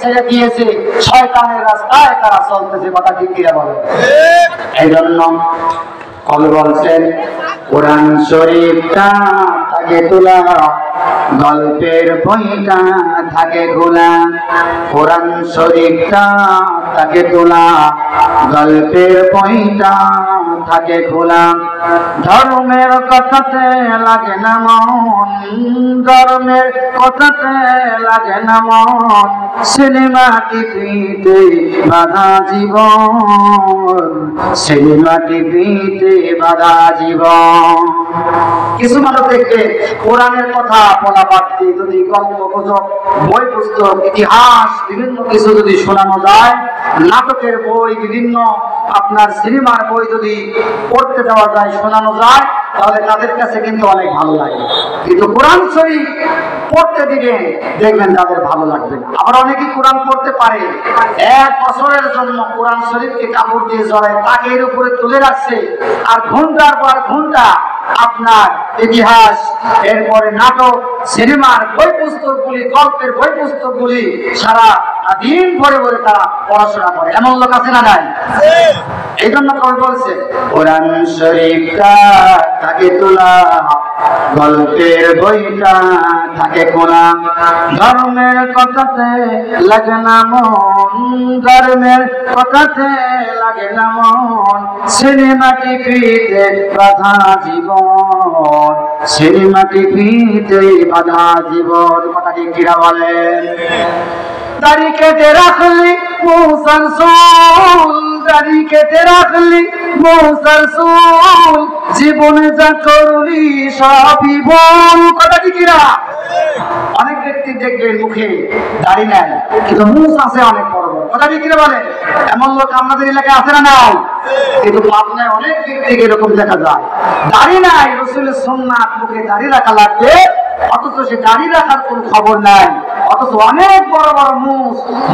ছেড়ে দিয়েছে, শয়তানের রাস্তায় তারা চলতেছে, কথা ঠিক কিনা বলে। এই জন্য কবি বলছেন কোরআন শরীফটা থাকে তোলা, গল্পের বইটা থাকে খোলা। কোরআন শরীফটা থাকে তোলা, গল্পের বইটা থাকে খোলা। ধর্মের কথাতে লাগে না মন, ধর্মের কথাতে লাগে না মন, সিনেমা টিভিতে বাধা জীবন, সিনেমা টিভিতে বাধা জীবন। কিছু মানুষ দেখবে কোরআনের কথা বলা বাদ দিয়ে যদি গল্প গুজব, বই পুস্তক, ইতিহাস বিভিন্ন কিছু যদি শোনানো যায়, নাটকের বই, বিভিন্ন আপনার সিনেমার বই যদি পড়তে দেওয়া যায়, শোনানো যায়, তাহলে তাদের কাছে কিন্তু অনেক ভালো লাগে। কিন্তু কোরআন শরীফ পড়তে দিবেন, দেখবেন তাদের ভালো লাগবে না। আবার অনেকেই কোরআন পড়তে পারে, 1 বছরের জন্য কোরআন শরীফকে কাপড় দিয়ে জড়ায় তাকের উপরে তুলে রাখছে, আর ঘন্টার পর ঘন্টা আপনার ইতিহাস, এরপরে নাটক, সিনেমার বই পুস্তকগুলি, গল্পের বই পুস্তকগুলি সারা দিন ভরে ভরে তারা পড়াশোনা করে। এমন লোক আছে না নাই? এই জন্য কবি বলছে কোরআন শরীফটা থাকে তোলা, গল্পের বইটা থাকে খোলা। ধর্মের কথাতে লাগে না মন, ধর্মের কথাতে লাগে না মন, সিনেমা টিভিতে বাধা জীবন, সিনেমা টিভিতে বাধা জীবন, কথা ঠিক কিনা বলেন। দাড়ি কেটে রাখলি মুসার চুল, দাড়ি কেটে রাখলি মুসার চুল, জীবনে যা করলি সবই ভুল, কথা ঠিক কিনা। অনেক ব্যক্তি দেখবেন মুখে দাড়ি নাই কিন্তু মুখ আছে অনেক বড় বড়, কথা ঠিক কিনা বলেন। এমন লোক আমাদের এলাকায় আছে না নাই? কিন্তু পাবনায় অনেক ব্যক্তিকে এরকম দেখা যায়, দাড়ি নাই, রাসূলের সুন্নাত মুখে দাড়ি রাখা লাগবে, অথচ সে দাড়ি রাখার কোন খবর নাই, অথচ অনেক বড় বড়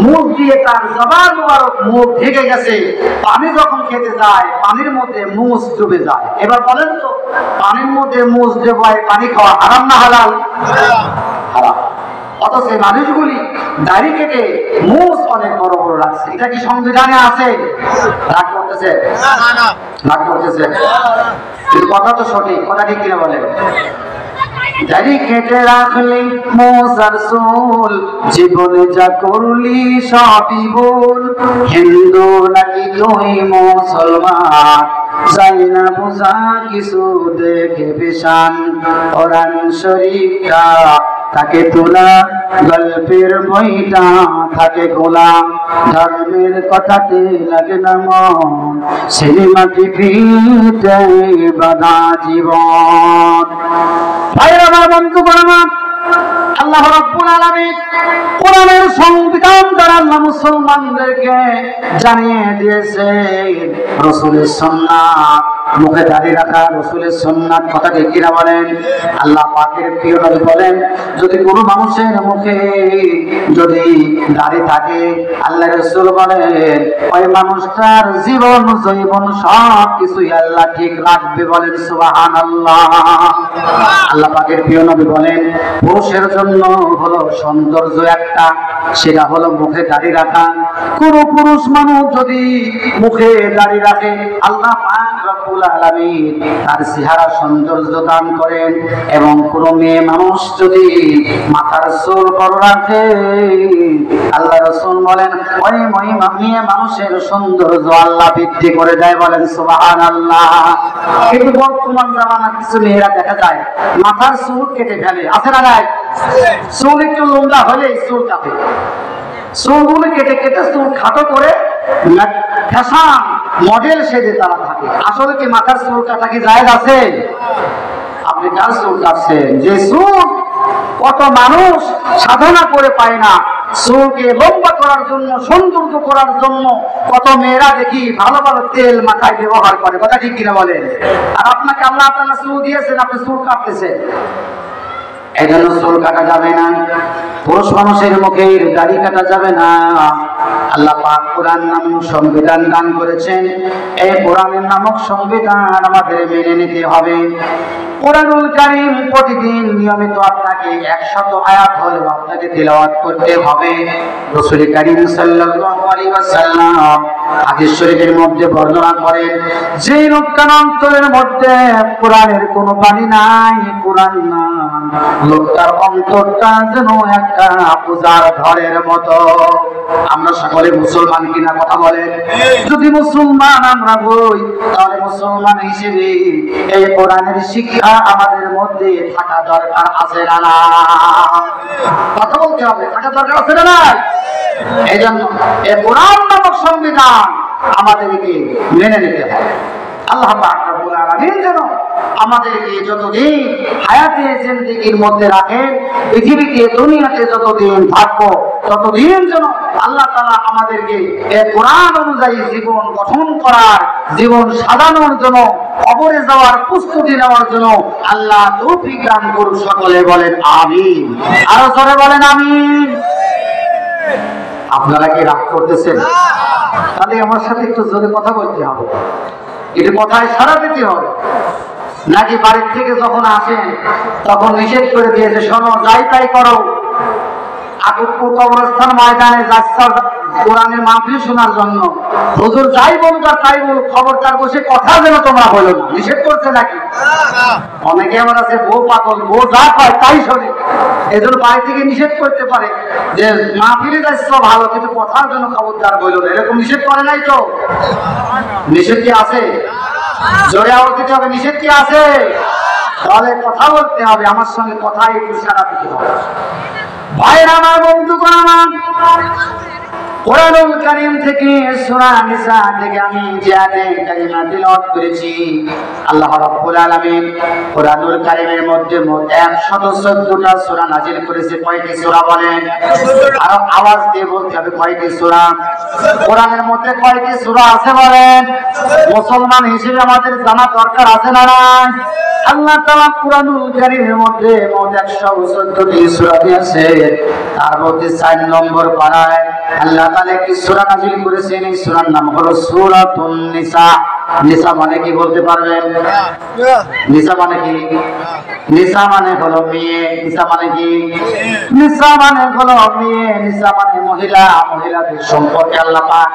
মুখ দিয়ে তার জবান মুবারক মুখ ঢেকে গেছে। পানি যখন খেতে যায় পানির মধ্যে মুখ ডুবে যায়। এবার বলেন তো, পানির মধ্যে মুখ ডুবায় পানি খাওয়া হারাম না হালাল? হারাম। অথচ এই মানুষগুলি দাড়ি কেটে মুখ অনেক বড় বড় রাখছে। এটা কি সংবিধানে আছে? রাগ করতেছে, রাগ করতেছে, কিন্তু কথা তো সঠিক, কথা ঠিক কিনা বলেন। দাড়ি কেটে রাখলি মুসার চুল, জীবনে যা করলি সবই ভুল, হিন্দু নাকি তুই মুসলমান, যাই না বুঝা কিছু দেখে পেশান। কোরআন শরীফটা থাকে তোলা, গল্পের বইটা থাকে খোলা। ধর্মের কথাতে লাগে না মন, সিনেমা টিভিতে বাধা জীবন। ভাইরা আমার, বন্ধুগণ আমার, আল্লাহ রাব্বুল আলামিন কোরআনের সংবিধান দ্বারা আল্লাহ মুসলমানদেরকে জানিয়ে দিয়েছে রাসূলের সুন্নাত, মুখে দাড়ি রাখা রাসূলের সুন্নাত, কথা ঠিক কিনা বলেন। আল্লাহ পাকের প্রিয় নবী বলেন, যদি কোনো মানুষের মুখে যদি দাড়ি থাকে, আল্লাহ রাসূল বলেন ওই মানুষটার জীবন জৈবন সব কিছুই আল্লাহ ঠিক রাখবে, বলেন সুবহানাল্লাহ। আল্লাহ পাকের প্রিয় নবী বলেন পুরুষের জন্য হলো সৌন্দর্য একটা, সেটা হলো মুখে দাড়ি রাখা। কোন পুরুষ মানুষ যদি মুখে দাড়ি রাখে, আল্লাহ পাক রব্বুল আলামিন তার চেহারা সৌন্দর্য দান করেন। এবং কোন মেয়ে মানুষ যদি মাথার চুল বড় রাখে, আল্লাহ রাসূল বলেন ওই মেয়ে মানুষের সৌন্দর্য আল্লাহ বৃদ্ধি করে দেয়, বলেন সুবহানাল্লাহ। কিন্তু বর্তমান জামানা কিছু মেয়েরা দেখা যায় মাথার চুল কেটে ফেলে, আছে না নাই? চুল একটু লম্বা হলে চুল কাটে, চুলগুলো কেটে কেটে চুল খাটো করে ফ্যাশন মডেল সেজে তারা থাকে। আসলে কি মাথার চুল কাটা কি জায়েজ আছে? আপনি কার চুল কাটছেন? যে চুল কত মানুষ সাধনা করে পায় না, চুলকে লম্বা করার জন্য, সৌন্দর্য করার জন্য কত মেয়েরা দেখি ভালো ভালো তেল মাথায় ব্যবহার করে, কথা ঠিক কিনা বলেন। আর আপনাকে আল্লাহ তাআলা চুল দিয়েছেন, আপনি চুল কাটতেছেন, এই জন্য চুল কাটা যাবে না, পুরুষ মানুষের মুখের দাড়ি কাটা যাবে না। আল্লাহ পাক কোরআন নামক সংবিধান দান করেছেন, এই কোরআনের নামক সংবিধান আমাদের মেনে নিতে হবে। কোরআনুল কারীম প্রতিদিন নিয়মিত আপনাকে 100 আয়াত হলেও আপনাকে তিলাওয়াত করতে হবে। রাসূল কারীম সাল্লাল্লাহু আলাইহি ওয়াসাল্লাম হাদিস শরীফের মধ্যে বর্ণনা করেন, যে লোকটার অন্তরের মধ্যে কোরআনের কোনো বাণী নাই, কোরআন না, লোকটার অন্তরটা যেন একটা পূজার ঘরের মতো। আমরা সকলে মুসলমান কিনা কথা বলেন? যদি মুসলমান আমরা হই, তাহলে মুসলমান হিসেবে এই কোরআনের শিক্ষা আমাদের মধ্যে থাকা দরকার আছে না? না, কথা বলতে হবে, থাকা দরকার আছে না? এই জন্য এই কোরআন নামক সংবিধান আমাদেরকে মেনে নিতে হবে। আল্লাহ পাক রব্বুল আলামিন যেন আমাদেরকে যতদিন হায়াতে জিন্দেগির মধ্যে রাখেন, পৃথিবীতে দুনিয়াতে যতদিন থাকবো ততদিন যেন আল্লাহ তাআলা আমাদেরকে এই কোরআন অনুযায়ী জীবন গঠন করার, জীবন সাজানোর জন্য, কবরে যাওয়ার প্রস্তুতি নেওয়ার জন্য আল্লাহ তৌফিক দান করুন। সকলে বলেন আমিন, আরো জোরে বলেন আমিন। আপনারা কি রাগ করতেছেন? তাহলে আমার সাথে একটু জোরে কথা বলতে হবে, একটু কথায় সাড়া দিতে হবে। নাকি বাড়ির থেকে যখন আসেন তখন নিষেধ করে দিয়েছে, শোনো যাই তাই করো, আকুবপুর কবরস্থান ময়দানে যাচ্ছে কোরআনের মাহফিল শোনার জন্য, হুজুর যাই বলুক আর তাই বলুক, খবরদার বসে কথা যেন তোমরা বলো না, নিষেধ করছে নাকি? অনেকে আমার আছে বউ পাগল, বউ যা পায় তাই শোনে, এই জন্য বাড়ি থেকে নিষেধ করতে পারে যে মাহফিলে যাচ্ছ ভালো, কিন্তু কথার জন্য খবরদার বলো না, এরকম নিষেধ করে নাই তো? নিষেধ কি আছে? জোরে আওয়াজ দিতে হবে, নিষেধ কি আছে? তাহলে কথা বলতে হবে, আমার সঙ্গে কথা একটু সারা দিতে হবে। ভাইরা আমার, বন্ধুগণ আমার, কোরআনুল কারীম থেকে সূরা নিসা থেকে আমি যে আয়াতে কারিমা তিলাওয়াত করেছি, আল্লাহ রাব্বুল আলামিন কোরআনুল কারীমের মধ্যে মোট 114টা সূরা নাযিল করেছে। কয়টি সূরা বলেন? আর আওয়াজ দিয়ে বলতে হবে, কয়টি সূরা? কোরআনের মধ্যে কয়টি সূরা আছে বলেন? মুসলমান হিসেবে আমাদের জানা দরকার আছে না নাই? আল্লাহ তাআলা কোরআনুল কারীমের মধ্যে মোট 114টি সূরা দিয়েছে। তার মধ্যে 4 নম্বর পারায় আল্লাহ তাআলা একটি সূরা নাযিল করেছেন, এই সূরার নাম হলো সূরাতুন নিসা। নিসা মানে কি বলতে পারবেন? নিসা মানে কি? নিসা মানে হলো মেয়ে। নিসা মানে কি? নিসা মানে হলো মেয়ে, নিসা মানে মহিলা, মহিলাদের সম্পর্কে আল্লাহ পাক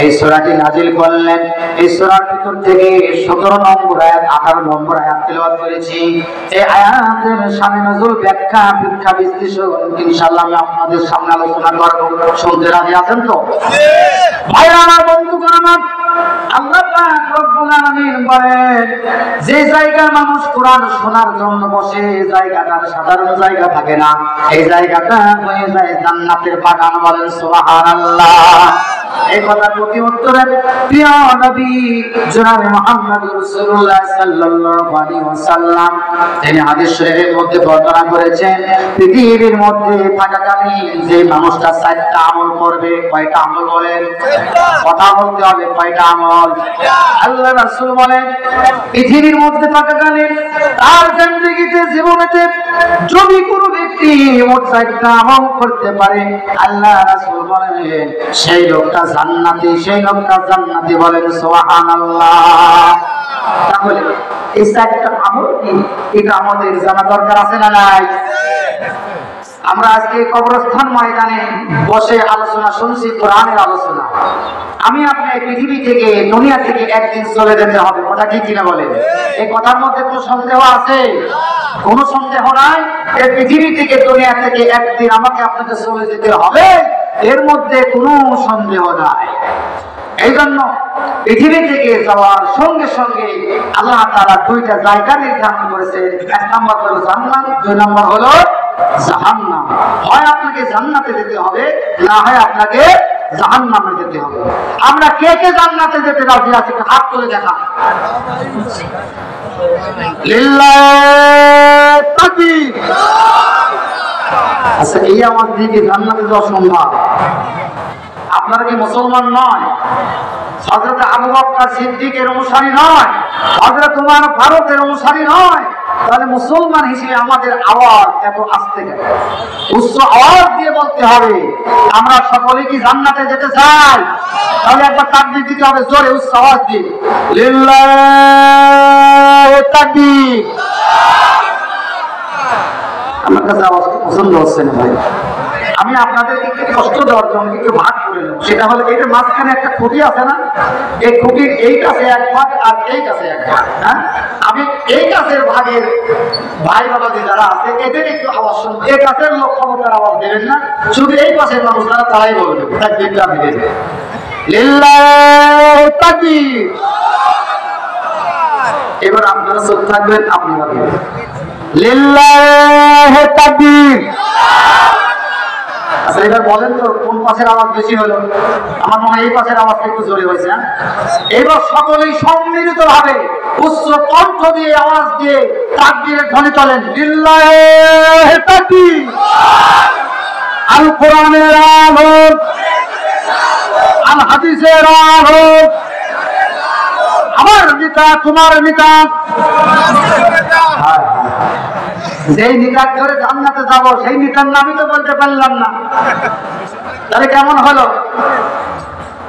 এই সূরাটি নাযিল করলেন। এই সূরার ভিতর থেকে 17 নম্বর আয়াত, 18 নম্বর আয়াত তেলাওয়াত করেছি। এই আয়াতের শানে নজুল, ব্যাখ্যা বিশ্লেষণ ইনশাআল্লাহ আমি আপনাদের সামনে আলোচনা করব। শুনতে রাজি আছেন তো? ভাইরা আমার, বন্ধুগণ আমার, আল্লাহ পাক রব্বুল আলামিন বলেন, যে জায়গায় মানুষ কোরআন শোনার জন্য বসে, জায়গাটা সাধারণ জায়গা থাকে না, এই জায়গাটা হয়ে যায় জান্নাতের বাগান। বলেন সুবহানাল্লাহ। এই কথা প্রতি উত্তরে প্রিয় নবী জনাবে মুহাম্মদ রাসূলুল্লাহ সাল্লাল্লাহু আলাইহি ওয়াসাল্লাম তিনি হাদিস শরীফের মধ্যে বর্ণনা করেছেন, পৃথিবীর মধ্যে থাকাকালীন যে মানুষটা 4টা আমল করবে, কয়টা আমল বলেন? কথা বলতে হবে, কয়টা আমল? আল্লাহ রাসূল বলেন, পৃথিবীর মধ্যে থাকাকালীন তার জিন্দেগিতে, জীবনেতে যদি কোনো ব্যক্তি মোট 4টা আমল করতে পারে, আল্লাহ রাসূল বলেন সেই লোকটা জান্নাতি, সেই লোকটা জান্নাতি। বলেন সুবহানাল্লাহ। তাহলে এই 4টা আমল কি, এটা আমাদের জানা দরকার আছে না নাই? আমরা আজকে কবরস্থান ময়দানে বসে আলোচনা শুনছি, কোরআনের আলোচনা। আমি আপনি পৃথিবী থেকে, দুনিয়া থেকে একদিন চলে যেতে হবে, কথা ঠিক কিনা বলেন? এই কথার মধ্যে কোনো সন্দেহ আছে? কোনো সন্দেহ নাই। এই পৃথিবী থেকে, দুনিয়া থেকে একদিন আমাকে আপনাকে চলে যেতে হবে, এর মধ্যে কোনো সন্দেহ নাই। এই জন্য পৃথিবী থেকে যাওয়ার সঙ্গে সঙ্গে আল্লাহ তাআলা 2টা জায়গা নির্ধারণ করেছে। 1 নম্বর হলো জান্নাত, 2 নম্বর হলো জাহান্নাম। হয় আপনাকে জান্নাতে যেতে হবে, না হয় আপনাকে জাহান্নামে যেতে হবে। আমরা কে কে জান্নাতে যেতে রাজি আছি? হাত তুলে দেখা। লিল্লাহি তাকবীর। আচ্ছা, এই আমার দিকে জান্নাতে যাওয়া সম্ভব? আপনারা কি মুসলমান নয়? হযরত আবু বকর সিদ্দিকের অনুসারী নয়? হযরত ওমর ফারুকের অনুসারী নয়? তাহলে মুসলমান হিসেবে আমাদের আওয়াজ এত আস্তে কেন? উচ্চ আওয়াজ দিয়ে বলতে হবে আমরা সকলে কি জান্নাতে যেতে চাই? তাহলে একবার তাকবীর দিতে হবে জোরে উচ্চ আওয়াজ দিয়ে, লিল্লাহি তাকবীর। আমার কাছে আওয়াজটা পছন্দ হচ্ছে না ভাই, আমি আপনাদেরকে একটু কষ্ট দেওয়ার জন্য একটু ভাগ করে নেব। সেটা হলো এই যে মাঝখানে একটা খুঁটি আছে না, এই খুঁটির এই কাছে এক ভাগ আর এই কাছে এক ভাগ। হ্যাঁ, আমি এই কাছের ভাগের ভাই বাবাজি যারা আছে এদের একটু আওয়াজ শুনবো। এই কাছের লোক ক্ষমতার আওয়াজ দেবেন না, শুধু এই পাশের মানুষ যারা তারাই বলবে তাকবীরটা আমি দেব, লিল্লাহি তাকবীর। এবার আপনারা চুপ থাকবেন, আপনারা দেবেন লিল্লাহি তাকবীর। আচ্ছা এবার বলেন তো কোন পাশের আওয়াজ বেশি হলো? আমার মনে হয় এই পাশের আওয়াজটা একটু জোরে হয়েছে। এবার সকলেই সম্মিলিত ভাবে উচ্চ কণ্ঠ দিয়ে আওয়াজ দিয়ে তাকবীরের ধ্বনি তোলেন, লিল্লাহি তাকবীর। আল কোরআনের আলো, আল হাদিসের আলো, আমার নেতা তোমার নেতা, যেই নিকাত ধরে জান্নাতে যাব সেই নিকার নামই তো বলতে পারলাম না, তাহলে কেমন হলো?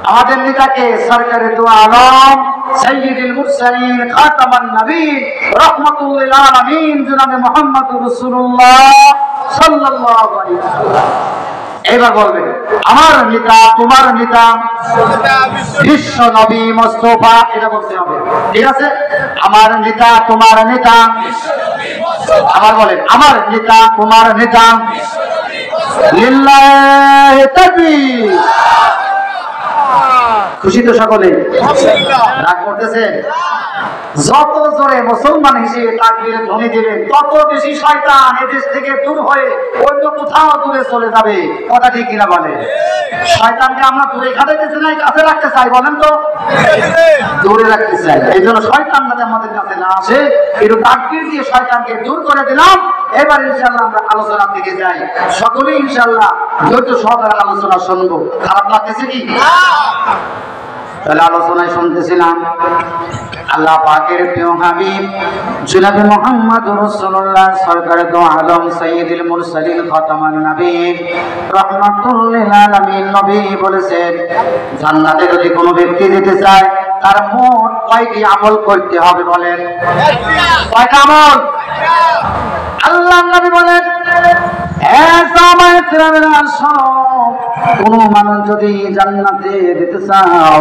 আমাদের নেতাকে সরকারে দু আলম সাইয়্যিদুল মুরসালিন খাতামান নবীন রাহমাতুল লিল আলামিন জনাবে মুহাম্মদুর রাসূলুল্লাহ সাল্লাল্লাহু আলাইহি ওয়াসাল্লাম। এবার বলবেন আমার নেতা তোমার নেতা বিশ্ব নবী মুস্তাফা, এটা বলতে হবে, ঠিক আছে? আমার নেতা তোমার নেতা, আবার বলেন আমার নেতা তোমার নেতা, লিল্লাহি তাকবীর। খুশি তো সকলে? রাগ করতেছেন? যত জোরে মুসলমান হিসেবে তাকবীরের ধ্বনি দিবেন তত বেশি শয়তান এদেশ থেকে দূর হয়ে অন্য কোথাও দূরে চলে যাবে। কথা ঠিক কিনা বলে? শয়তানকে আমরা দূরে খাটাইতেছি না কাছে রাখতে চাই? বলেন তো, দূরে রাখতে চাই। এই জন্য শয়তান যাতে আমাদের কাছে না আসে একটু তাকবীর দিয়ে শয়তানকে দূর করে দিলাম। এবার ইনশাআল্লাহ আমরা আলোচনার দিকে যাই। সকলেই ইনশাআল্লাহ ধৈর্য সহকারে আলোচনা শুনবো। খারাপ লাগতেছে কি? তাহলে আলোচনায় শুনতেছিলাম আল্লাহ পাকের প্রিয় হাবিব জনাবে মুহাম্মদুর রাসূলুল্লাহ সরকারে দু আলম সাইয়্যিদুল মুরসালিন খাতামান নবীন রাহমাতুল লিল আলামিন নবী বলেছেন, জান্নাতে যদি কোনো ব্যক্তি যেতে চায় তার মোট কয়টি আমল করতে হবে? বলেন কয়টা আমল? আল্লাহ নবী বলেন, কোন মানুষ যদি জান্নাতে যেতে চাও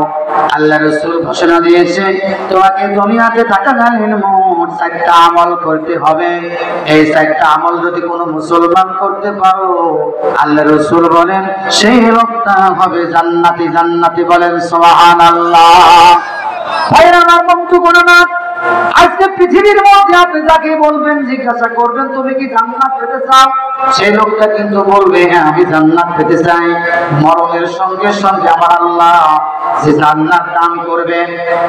আল্লাহ রাসূল ঘোষণা দিয়েছে তোমাকে দুনিয়াতে থাকাকালীন মোট 4টা আমল করতে হবে। এই 4টা আমল যদি কোনো মুসলমান করতে পারো আল্লাহ রাসূল বলেন সেই লোকটা হবে জান্নাতি। জান্নাতি বলেন সুবহানাল্লাহ। ভাইরা আমার বন্ধুগণ, আজকে পৃথিবীর মধ্যে আপনি যাকে বলবেন জিজ্ঞাসা করবেন তুমি কি জান্নাত পেতে চাও, সেই লোকটা কিন্তু বলবে হ্যাঁ আমি জান্নাত পেতে চাই। মরণের সঙ্গে সঙ্গে আমার আল্লাহ যে জান্নাত দান করবেন,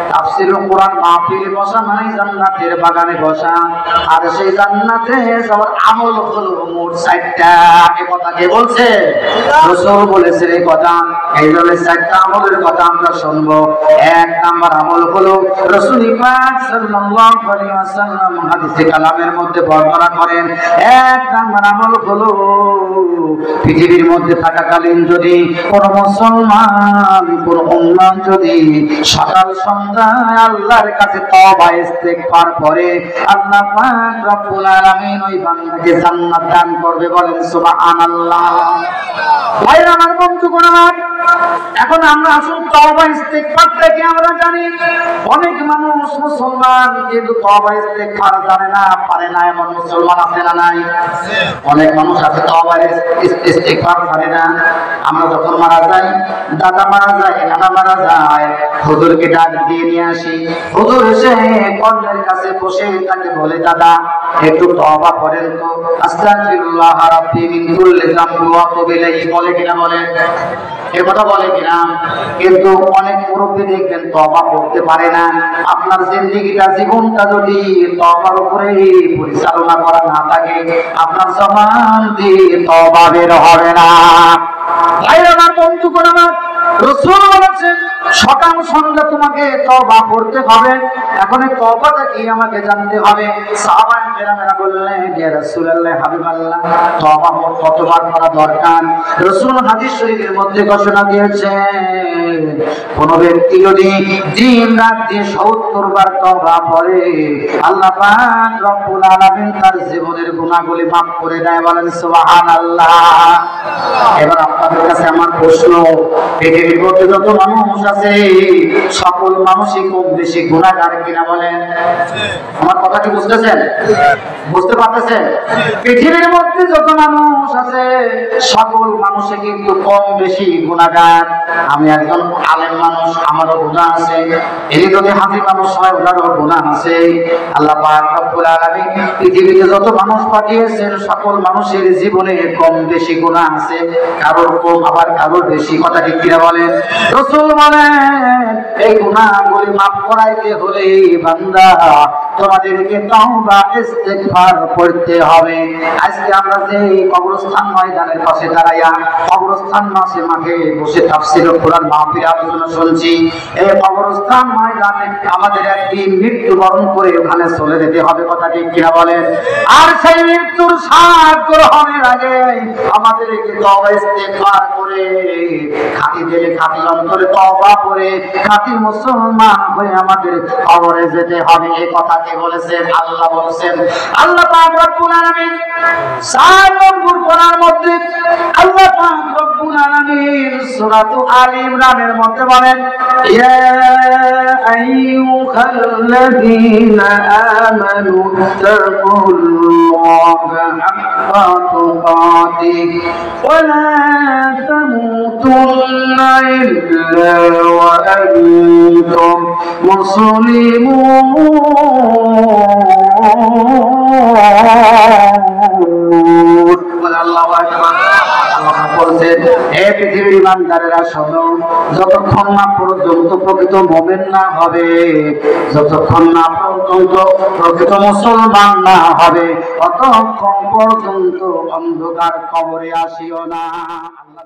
তাফসীরুল কোরআন মাহফিল বসা মানে জান্নাতের বাগানে বসা, আর সেই জান্নাতে যাওয়ার আমল হলো মোট 4টা। এই কথা কে বলছে? রাসূল বলেছেন এই কথা। এই জন্য 4টা আমলের কথা আমরা শুনবো। 1 নাম্বার আমল হলো রাসূল পাক সাল্লাল্লাহু আলাইহি ওয়াসাল্লাম হাদিসে কালামের মধ্যে বর্ণনা করেন, 1 নাম্বার আমল হলো পৃথিবীর মধ্যে থাকাকালীন যদি কোন মুসলমান কোন উম্মাহ যদি সকাল সন্ধ্যায় আল্লাহর কাছে তওবা ইস্তেগফার করে আল্লাহ পাক রব্বুল আলামিন ওই বান্দাকে জান্নাত দান করবে। বলেন সুবহানাল্লাহ। ভাইরা আমার বন্ধুগণ, এখন আমরা আসুন তওবা ইস্তেগফারটা কি আমরা জানি? অনেক মানুষ মুসলমান কিন্তু তওবা ইস্তেগফার জানে না, পারে না, এমন মুসলমান আছে না নাই? অনেক মানুষ আছে তওবা ইস্তেগফার জানে না। আমরা যখন মারা যাই, দাদা মারা যায়, নানা মারা যায়, হুজুরকে ডাক দিয়ে নিয়ে আসি। হুজুর এসে কর্ণের কাছে বসে তাকে বলে দাদা একটু তওবা করেন তো, আস্তাগফিরুল্লাহ রাব্বি মিন কুল্লি যামবি ওয়া আতুবু ইলাইহি। বলে কিনা? বলে এ কথা বলে কিনা? কিন্তু অনেক মুরব্বী দেখবেন তওবা করতে পারে না। আপনার জিন্দেগিটা জীবনটা যদি তওবার উপরে পরিচালনা করা না থাকে আপনার জবান দিয়ে তওবা বের হবে না। ভাই আমার বন্ধুগণ, আমার রাসূল বলেছেন হচ্ছে সকাল সন্ধ্যা তোমাকে তওবা করতে হবে। এখন এই তওবাটা কি আমাকে জানতে হবে। সাহাবায়ে কেরামেরা বললেন, ইয়া রাসূলুল্লাহ, হাবিবাল্লাহ, তওবা কতবার করা দরকার? রাসূল হাদিস শরীফের মধ্যে ঘোষণা দিয়েছেন, কোন ব্যক্তি যদি দিন রাত দিয়ে ৭০ বার তওবা করে, আল্লাহ পাক রব্বুল আলামিন তার জীবনের গুনাহগুলি মাফ করে দেয়। বলেন সুবহানাল্লাহ। এবার আপনাদের কাছে আমার প্রশ্ন, পৃথিবীর মধ্যে যত মানুষ আছে সকল মানুষই কম বেশি গুনাহগার কিনা? বলেন। আমার কথা কি বুঝতেছেন? বুঝতে পারতেছেন? পৃথিবীর মধ্যে যত মানুষ আছে সকল মানুষই কিন্তু কম বেশি গুনাহগার। আমি একজন আলেম মানুষ, আমারও গুনাহ আছে। এই যদি হাজি মানুষ হয়, ওনারও গুনাহ আছে। আল্লাহ পাক রব্বুল আলামিন পৃথিবীতে যত মানুষ পাঠিয়েছেন সকল মানুষের জীবনে কম বেশি গুনাহ আছে, কারোর কম আবার কারোর বেশি। কথা ঠিক কিনা বলেন? রাসূল বলেন, এই গুনাহগুলি মাফ করাইতে হলে বান্দা তোমাদেরকে তওবা ইস্তিগফার করতে হবে। আজকে আমরা যে কবরস্থান ময়দানের পাশে দাঁড়াইয়া কবরস্থান মাঠে বসে তাফসীর ও কোরআন মাহফিল আলোচনা শুনছি, এই কবরস্থান ময়দানে আমাদের একদিন মৃত্যুবরণ করে ওখানে চলে যেতে হবে। কথা ঠিক কিনা বলেন? আর সেই মৃত্যুর স্বাদ গ্রহণের আগে আমাদেরকে তওবা ইস্তিগফার করে খাঁটি দিলে খাঁটি অন্তরে তওবা করে খাঁটি মুসলমান হয়ে আমাদের কবরে যেতে হবে। এই কথা কে বলেছেন? আল্লাহ বলেছেন। আল্লাহ পাক রব্বুল আলামিন 4 নম্বর কোরআনের মধ্যে আল্লাহ পাক রব্বুল আলামিন সূরা আলে ইমরানের মধ্যে বলেন, ইয়া আইয়ুহাল্লাযীনা আমানু তাকুল্লাহা হাক্কা তুকাতিহি ওয়া লা তামুতুন্না ইল্লা ওয়া আনতুম মুসলিমুন। আল্লাহু আকবার। আল্লাহ বলেন, হে পৃথিবীর ইমানদারেরা শোনো, যতক্ষণ না পর্যন্ত প্রকৃত মুমিন না হবে, যতক্ষণ না পর্যন্ত প্রকৃত মুসলমান না হবে, ততক্ষণ পর্যন্ত অন্ধকার কবরে আসিও না। আল্লাহ